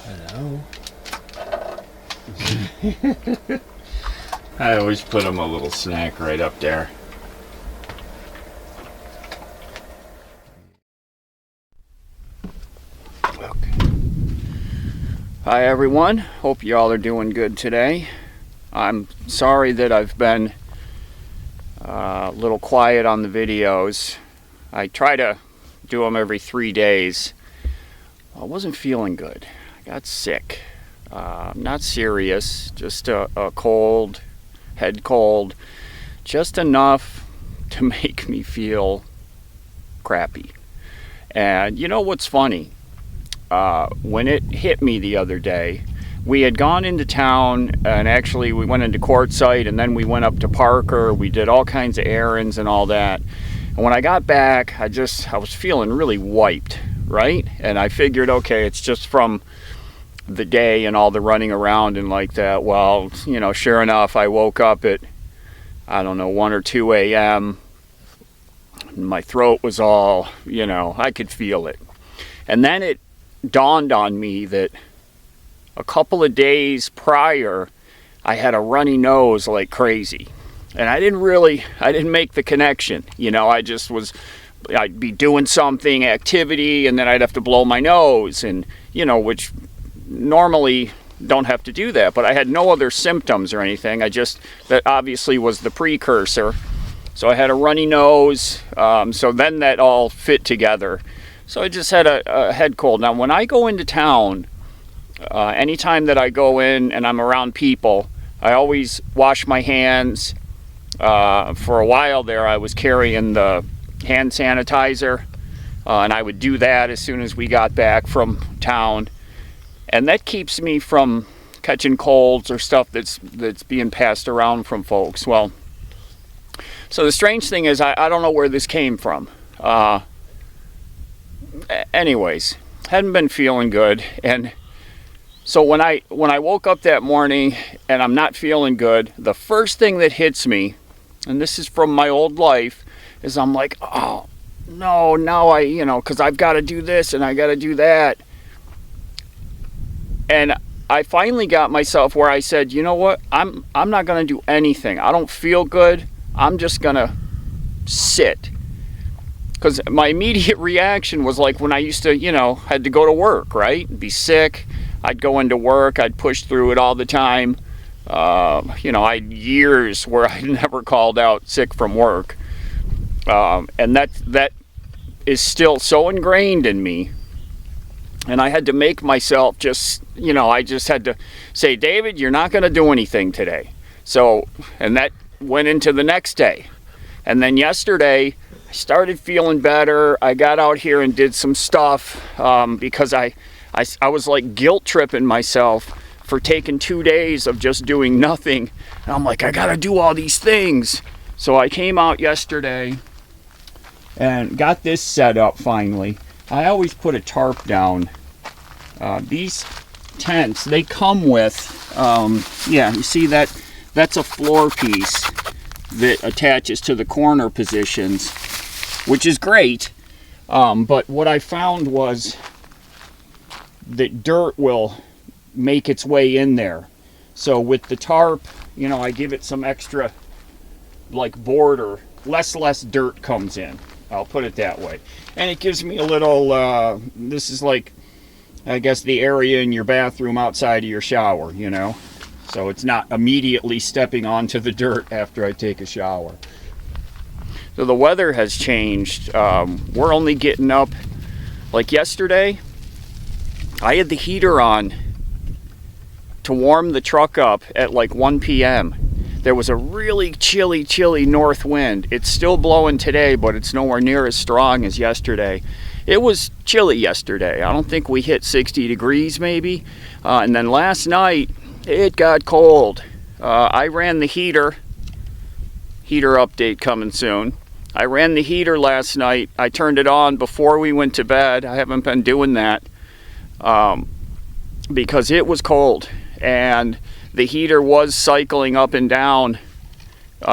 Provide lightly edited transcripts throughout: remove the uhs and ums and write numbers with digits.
Hello. I always put him a little snack right up there. Okay. Hi everyone, hope you all are doing good today. I'm sorry that I've been a little quiet on the videos. I try to do them every 3 days. I wasn't feeling good. I got sick. Not serious, just a cold, head cold, just enough to make me feel crappy. And you know what's funny? When it hit me the other day, we had gone into town, and actually we went into Quartzsite, and then we went up to Parker. We did all kinds of errands and all that. And when I got back, I was feeling really wiped, right? And I figured, okay, it's just from the day and all the running around and like that. Well, you know, sure enough, I woke up at, I don't know, 1 or 2 a.m. My throat was all, you know, I could feel it. And then it dawned on me that a couple of days prior, I had a runny nose like crazy. And I didn't make the connection. You know, I'd be doing something, activity, and then I'd have to blow my nose, and, you know, which normally don't have to do that, but I had no other symptoms or anything. That obviously was the precursor. So I had a runny nose, so then that all fit together. So I just had a head cold. Now when I go into town, anytime that I go in and I'm around people, I always wash my hands. For a while there, I was carrying the hand sanitizer, and I would do that as soon as we got back from town. And that keeps me from catching colds or stuff that's being passed around from folks. Well, so the strange thing is, I don't know where this came from. Anyways, hadn't been feeling good, and so when I woke up that morning and I'm not feeling good, the first thing that hits me, and this is from my old life, is I'm like, oh no, now because I've got to do this and I got to do that. And I finally got myself where I said, you know what, I'm not going to do anything. I don't feel good. I'm just going to sit. Because my immediate reaction was like when I used to, had to go to work, right? Be sick. I'd go into work. I'd push through it all the time. I had years where I never called out sick from work. And that is still so ingrained in me. And I had to make myself I just had to say, David, you're not going to do anything today. So, and that went into the next day. And then yesterday, I started feeling better. I got out here and did some stuff because I was like guilt tripping myself for taking 2 days of just doing nothing. And I'm like, I got to do all these things. So I came out yesterday and got this set up finally. I always put a tarp down. These tents, they come with, you see that's a floor piece that attaches to the corner positions, which is great. But what I found was that dirt will make its way in there. So with the tarp, I give it some extra like border, less dirt comes in. I'll put it that way. And it gives me a little, this is like, I guess, the area in your bathroom outside of your shower, So it's not immediately stepping onto the dirt after I take a shower. So the weather has changed. We're only getting up, like yesterday, I had the heater on to warm the truck up at like 1 p.m. There was a really chilly north wind. It's still blowing today, but it's nowhere near as strong as yesterday. It was chilly yesterday. I don't think we hit 60 degrees maybe. And then last night, it got cold. I ran the heater update coming soon. I ran the heater last night. I turned it on before we went to bed. I haven't been doing that because it was cold. And the heater was cycling up and down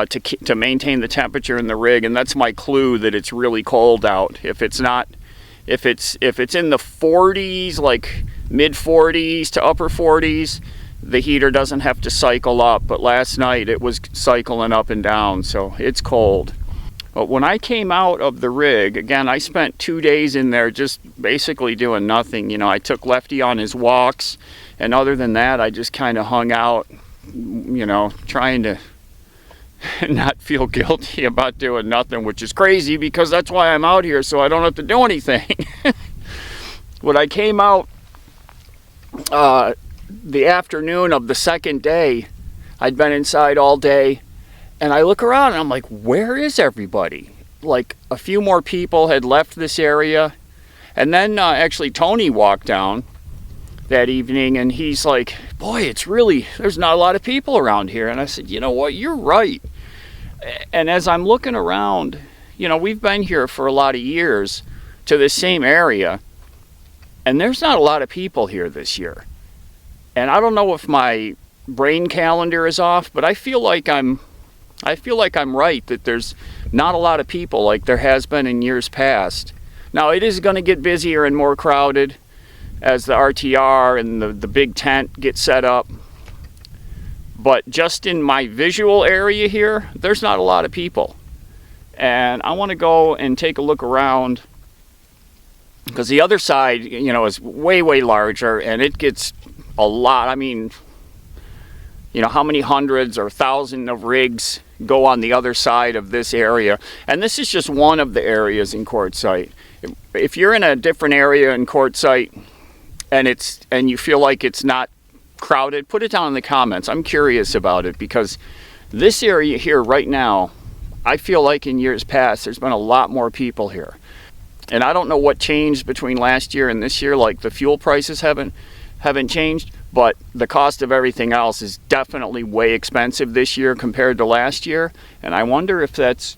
to maintain the temperature in the rig, and that's my clue that it's really cold out. If it's in the 40s, like mid 40s to upper 40s. The heater doesn't have to cycle up, but last night it was cycling up and down, so it's cold. But when I came out of the rig, again, I spent 2 days in there just basically doing nothing. You know, I took Lefty on his walks, and other than that, I just kind of hung out, you know, trying to not feel guilty about doing nothing, which is crazy because that's why I'm out here, so I don't have to do anything. When I came out the afternoon of the second day, I'd been inside all day, and I look around and I'm like, where is everybody? Like, a few more people had left this area, and then actually Tony walked down that evening, and he's like, boy, it's really, there's not a lot of people around here. And I said, you know what, you're right. And as I'm looking around, you know, we've been here for a lot of years to this same area, and there's not a lot of people here this year. And I don't know if my brain calendar is off, but I feel like I'm right that there's not a lot of people like there has been in years past. Now, it is going to get busier and more crowded as the RTR and the big tent get set up. But just in my visual area here, there's not a lot of people. And I want to go and take a look around, because the other side, you know, is way, way larger, and it gets a lot. I mean, you know, how many hundreds or thousands of rigs go on the other side of this area? And this is just one of the areas in Quartzsite. If you're in a different area in Quartzsite and you feel like it's not crowded, put it down in the comments. I'm curious about it, because this area here right now, I feel like in years past there's been a lot more people here. And I don't know what changed between last year and this year. Like, the fuel prices haven't changed, but the cost of everything else is definitely way expensive this year compared to last year. And I wonder if that's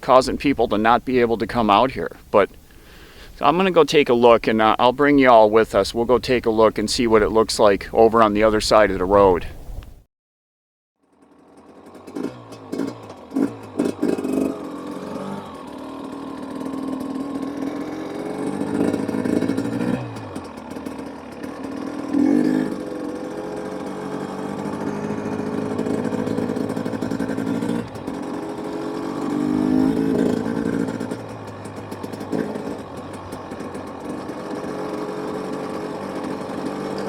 causing people to not be able to come out here. But I'm going to go take a look, and I'll bring you all with us. We'll go take a look and see what it looks like over on the other side of the road.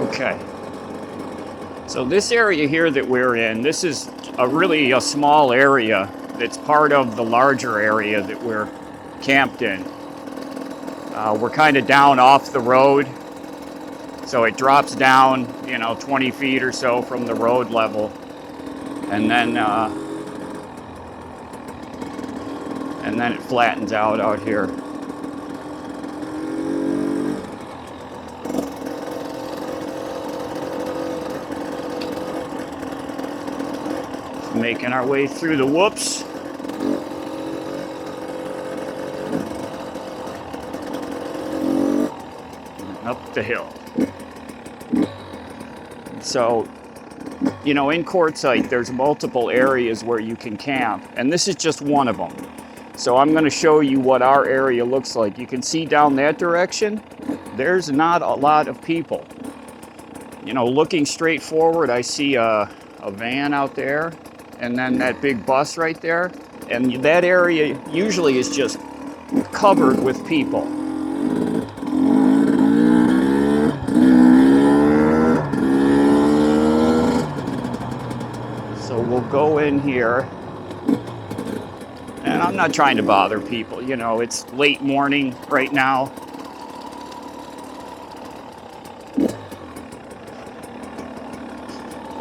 Okay, so this area here that we're in, this is really a small area that's part of the larger area that we're camped in. We're kind of down off the road, so it drops down, you know, 20 feet or so from the road level, and then it flattens out here. Making our way through the whoops. Up the hill. So, you know, in Quartzsite, there's multiple areas where you can camp, and this is just one of them. So I'm going to show you what our area looks like. You can see down that direction, there's not a lot of people. You know, looking straight forward, I see a van out there, and then that big bus right there, and that area usually is just covered with people. So we'll go in here, and I'm not trying to bother people, you know, it's late morning right now.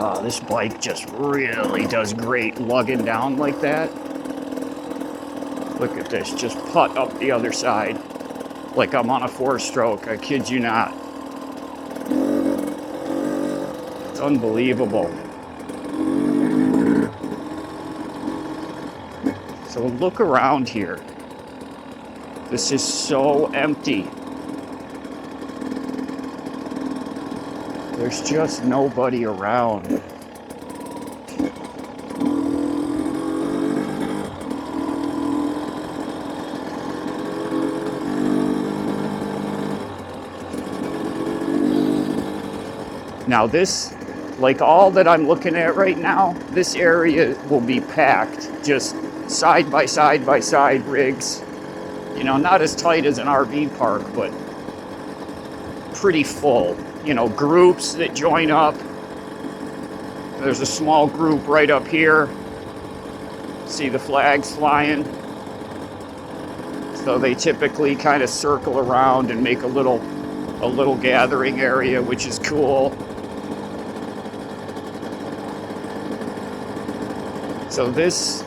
Oh, this bike just really does great lugging down like that. Look at this, just putt up the other side like I'm on a 4-stroke, I kid you not. It's unbelievable. So look around here. This is so empty. There's just nobody around. Now this, like all that I'm looking at right now, this area will be packed, just side by side rigs. You know, not as tight as an RV park, but pretty full. You know, groups that join up. There's a small group right up here. See the flags flying? So they typically kind of circle around and make a little gathering area, which is cool. So this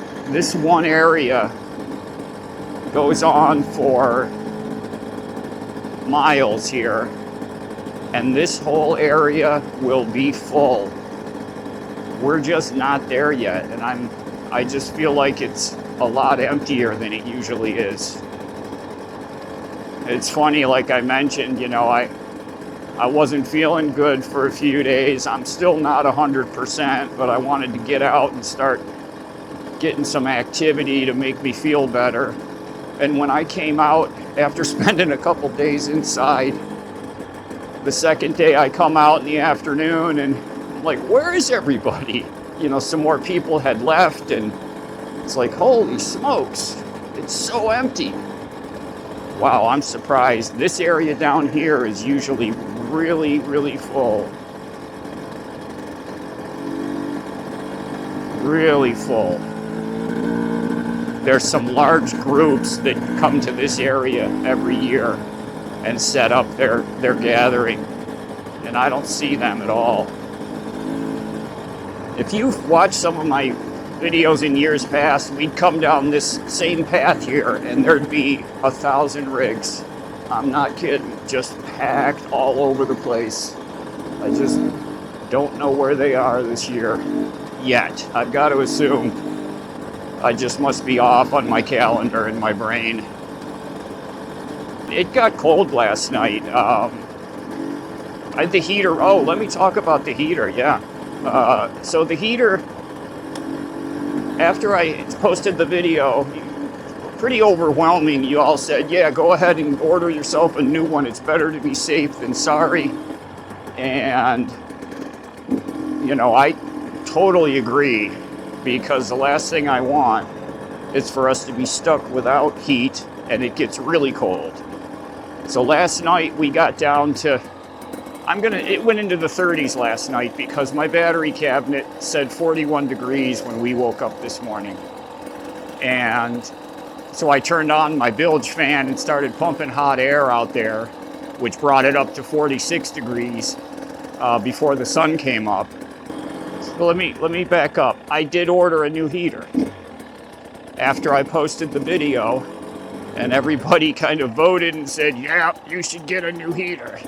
one area goes on for miles here, and this whole area will be full. We're just not there yet, and I just feel like it's a lot emptier than it usually is. It's funny, like I mentioned, you know, I wasn't feeling good for a few days. I'm still not 100%, but I wanted to get out and start getting some activity to make me feel better. And when I came out after spending a couple days inside, the second day I come out in the afternoon and I'm like, where is everybody? You know, some more people had left, and it's like, holy smokes, it's so empty. Wow, I'm surprised. This area down here is usually really, really full. Really full. There's some large groups that come to this area every year and set up their gathering, and I don't see them at all. If you've watched some of my videos in years past, we'd come down this same path here and there'd be 1,000 rigs. I'm not kidding, just packed all over the place. I just don't know where they are this year yet. I've got to assume I just must be off on my calendar and my brain. It got cold last night. I had the heater. Oh, let me talk about the heater. Yeah. So the heater, after I posted the video, pretty overwhelming. You all said, yeah, go ahead and order yourself a new one. It's better to be safe than sorry. And, you know, I totally agree, because the last thing I want is for us to be stuck without heat and it gets really cold. So last night we got down to, it went into the 30s last night because my battery cabinet said 41 degrees when we woke up this morning. And so I turned on my bilge fan and started pumping hot air out there, which brought it up to 46 degrees before the sun came up. So let me back up. I did order a new heater after I posted the video, and everybody kind of voted and said, yeah, you should get a new heater.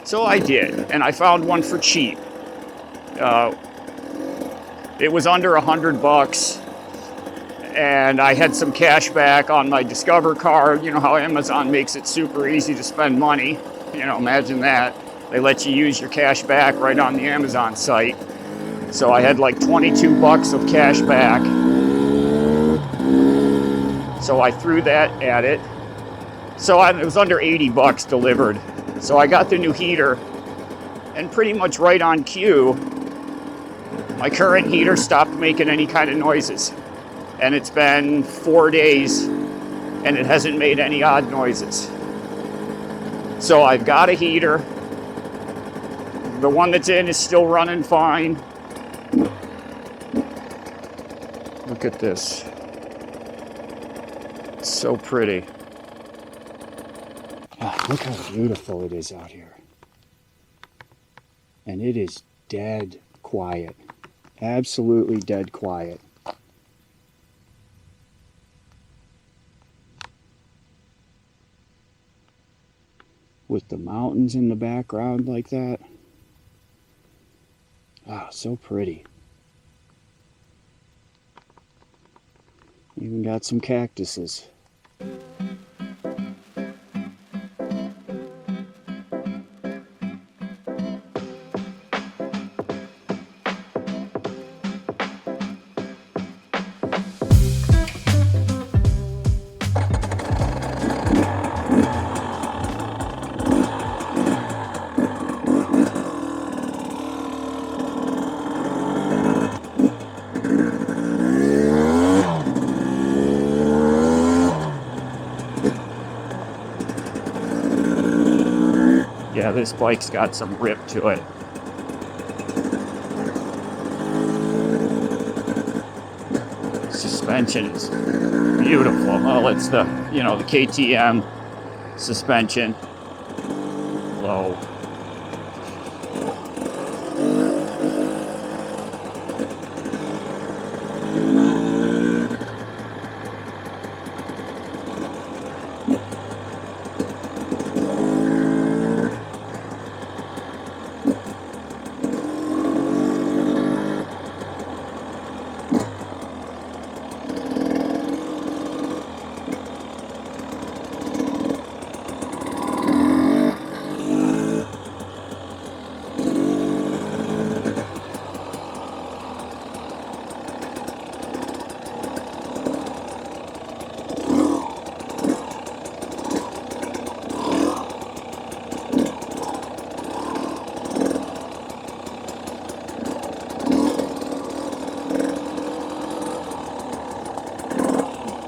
So I did, and I found one for cheap. It was under $100, and I had some cash back on my Discover card. You know how Amazon makes it super easy to spend money. You know, imagine that. They let you use your cash back right on the Amazon site. So I had like 22 bucks of cash back. So I threw that at it. So it was under 80 bucks delivered. So I got the new heater, and pretty much right on cue, my current heater stopped making any kind of noises. And it's been 4 days, and it hasn't made any odd noises. So I've got a heater. The one that's in is still running fine. Look at this. It's so pretty. Oh, look how beautiful it is out here. And it is dead quiet. Absolutely dead quiet. With the mountains in the background like that. Ah, so pretty. Even got some cactuses. Yeah, this bike's got some rip to it. Suspension is beautiful. Well, it's the, you know, the KTM suspension. Low.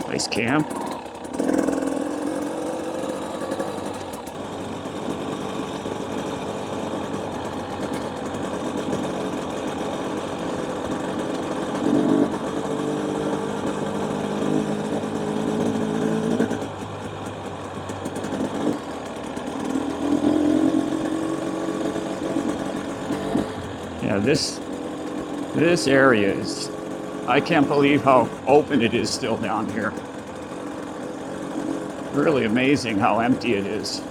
Nice cam. Yeah, this area is, I can't believe how open it is still down here. Really amazing how empty it is.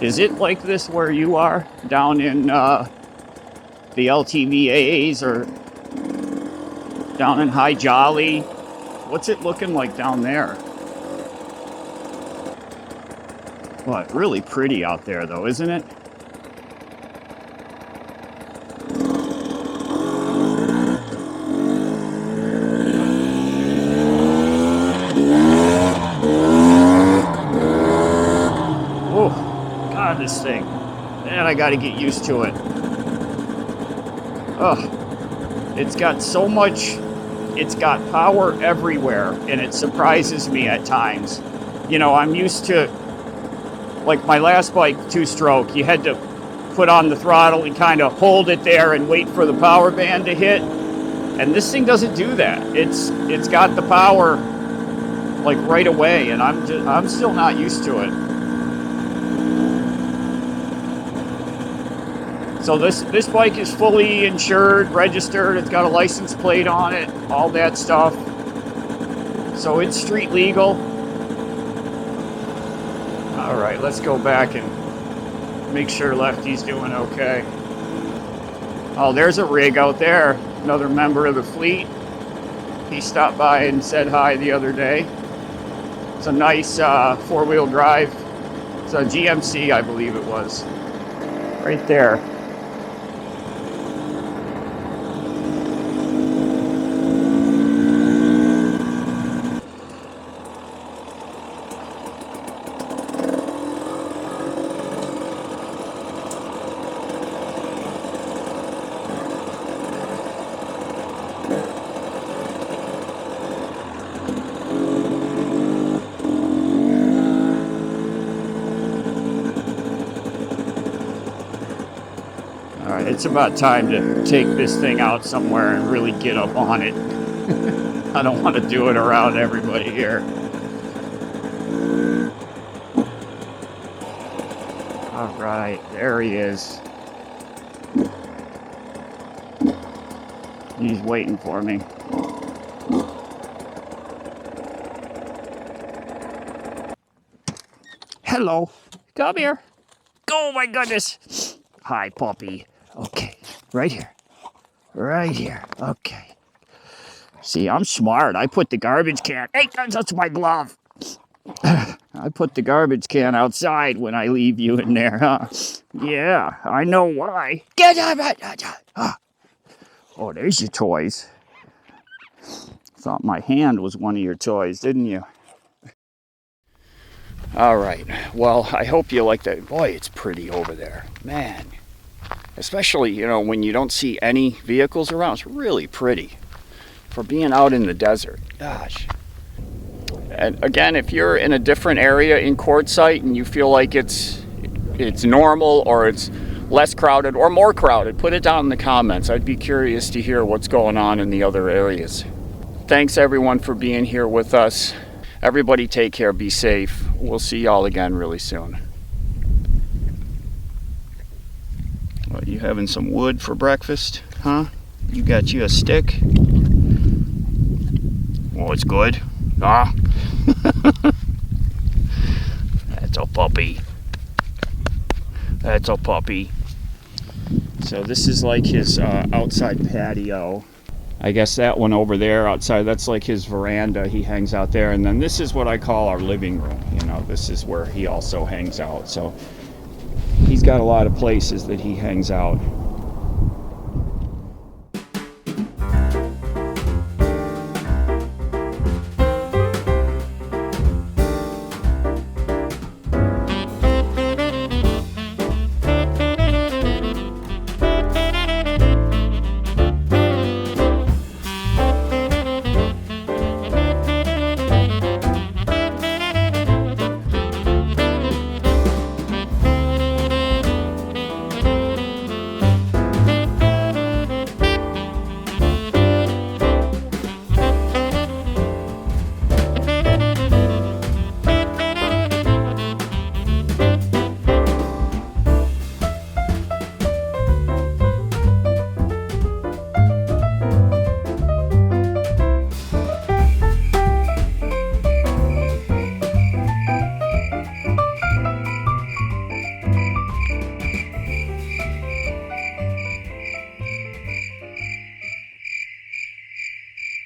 Is it like this where you are down in the LTVAs or down in High Jolly? What's it looking like down there? Well, really pretty out there though, isn't it? This thing, and I got to get used to it. Oh, it's got so much, it's got power everywhere, and it surprises me at times. You know, I'm used to, like my last bike, 2-stroke, you had to put on the throttle and kind of hold it there and wait for the power band to hit, and this thing doesn't do that. It's got the power like right away, and I'm still not used to it. So this bike is fully insured, registered, it's got a license plate on it, all that stuff. So it's street legal. All right, let's go back and make sure Lefty's doing okay. Oh, there's a rig out there, another member of the fleet. He stopped by and said hi the other day. It's a nice 4-wheel drive. It's a GMC, I believe it was. Right there. It's about time to take this thing out somewhere and really get up on it. I don't want to do it around everybody here. All right, there he is. He's waiting for me. Hello, come here. Oh my goodness. Hi, puppy. Okay, right here. Right here. Okay. See, I'm smart. I put the garbage can. Hey, that's my glove. I put the garbage can outside when I leave you in there, huh? Yeah, I know why. Get up! Oh, there's your toys. Thought my hand was one of your toys, didn't you? All right. Well, I hope you like that. Boy, it's pretty over there. Man. Especially, you know, when you don't see any vehicles around. It's really pretty for being out in the desert. Gosh. And again, if you're in a different area in Quartzsite and you feel like it's it's normal or it's less crowded or more crowded. Put it down in the comments. I'd be curious to hear what's going on in the other areas. Thanks everyone for being here with us. Everybody take care, be safe. We'll see y'all again really soon. Well, you having some wood for breakfast, huh? You got you a stick? Oh, it's good. Ah. That's a puppy. That's a puppy. So this is like his outside patio. I guess that one over there outside, that's like his veranda. He hangs out there. And then this is what I call our living room. You know, this is where he also hangs out. So he's got a lot of places that he hangs out.